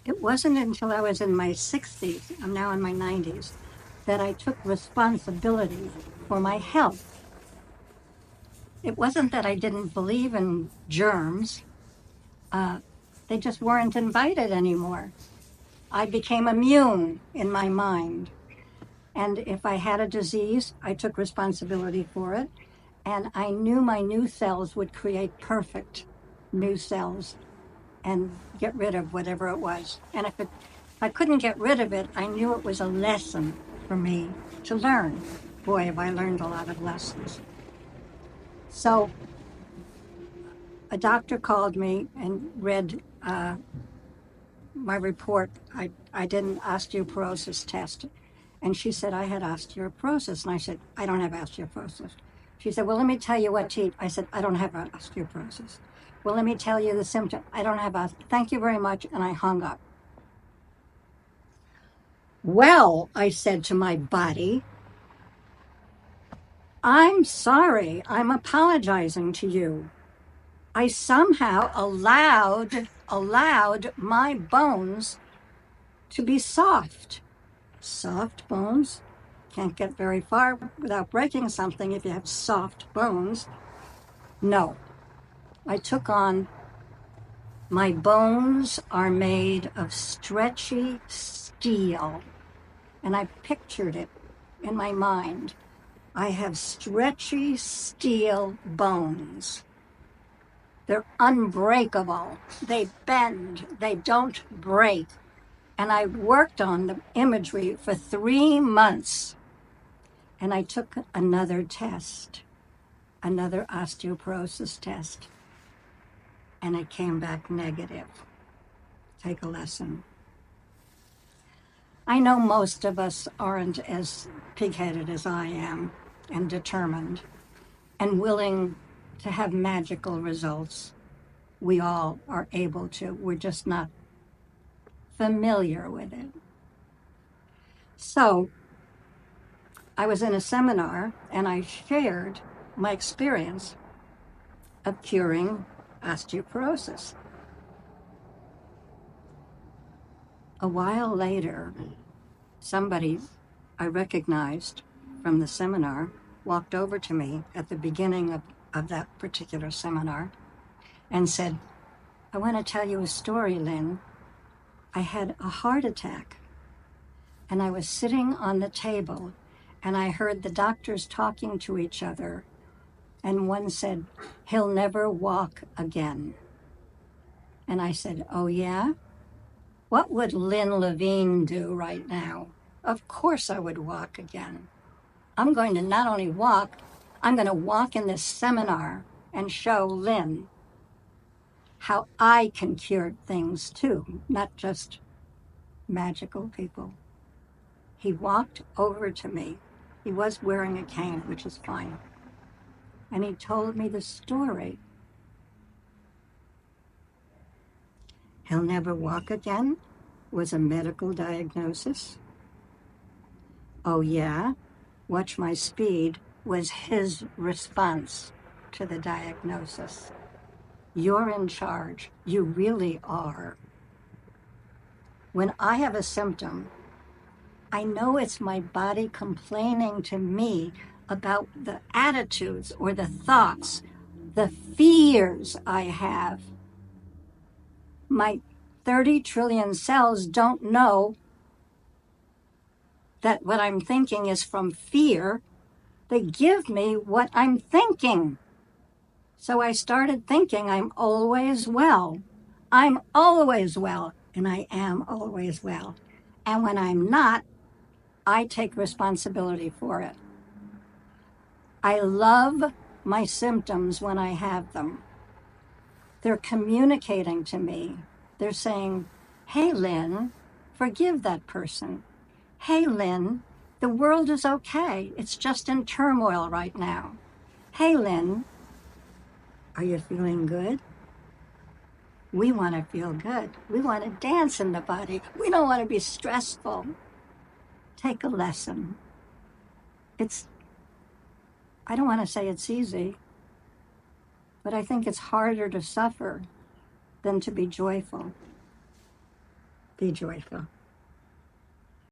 It wasn't until I was in my 60s, I'm now in my 90s, that I took responsibility for my health. It wasn't that I didn't believe in germs. They just weren't invited anymore. I became immune in my mind. And if I had a disease, I took responsibility for it. And I knew my new cells would create perfect new cells and get rid of whatever it was. And if I couldn't get rid of it, I knew it was a lesson for me to learn. Boy, have I learned a lot of lessons. So a doctor called me and read my report. I did an osteoporosis test. And she said I had osteoporosis. And I said, I don't have osteoporosis. She said, well, let me tell you what to eat. I said, I don't have osteoporosis. Well, let me tell you the symptom. I don't have thank you very much. And I hung up. Well, I said to my body, I'm sorry. I'm apologizing to you. I somehow allowed my bones to be soft. Soft bones can't get very far without breaking something if you have soft bones. No, I took on, my bones are made of stretchy steel. And I pictured it in my mind. I have stretchy steel bones. They're unbreakable. They bend, they don't break. And I worked on the imagery for 3 months. And I took another test, another osteoporosis test. And it came back negative. Take a lesson. I know most of us aren't as pig-headed as I am and determined and willing to have magical results. We all are able to. We're just not familiar with it. So I was in a seminar and I shared my experience of curing osteoporosis. A while later, somebody I recognized from the seminar walked over to me at the beginning of that particular seminar and said, I want to tell you a story, Lynn. I had a heart attack and I was sitting on the table and I heard the doctors talking to each other. And one said, he'll never walk again. And I said, oh yeah? What would Lynn Levine do right now? Of course I would walk again. I'm going to not only walk, I'm going to walk in this seminar and show Lynn how I can cure things too, not just magical people. He walked over to me. He was wearing a cane, which is fine. And he told me the story. He'll never walk again was a medical diagnosis. Oh yeah? Watch my speed was his response to the diagnosis. You're in charge. You really are. When I have a symptom, I know it's my body complaining to me about the attitudes or the thoughts, the fears I have. My 30 trillion cells don't know that what I'm thinking is from fear. They give me what I'm thinking. So I started thinking I'm always well. I'm always well, and I am always well. And when I'm not, I take responsibility for it. I love my symptoms when I have them. They're communicating to me. They're saying, hey, Lynn, forgive that person. Hey, Lynn, the world is okay. It's just in turmoil right now. Hey, Lynn, are you feeling good? We want to feel good. We want to dance in the body. We don't want to be stressful. Take a lesson. I don't want to say it's easy, but I think it's harder to suffer than to be joyful. be joyful.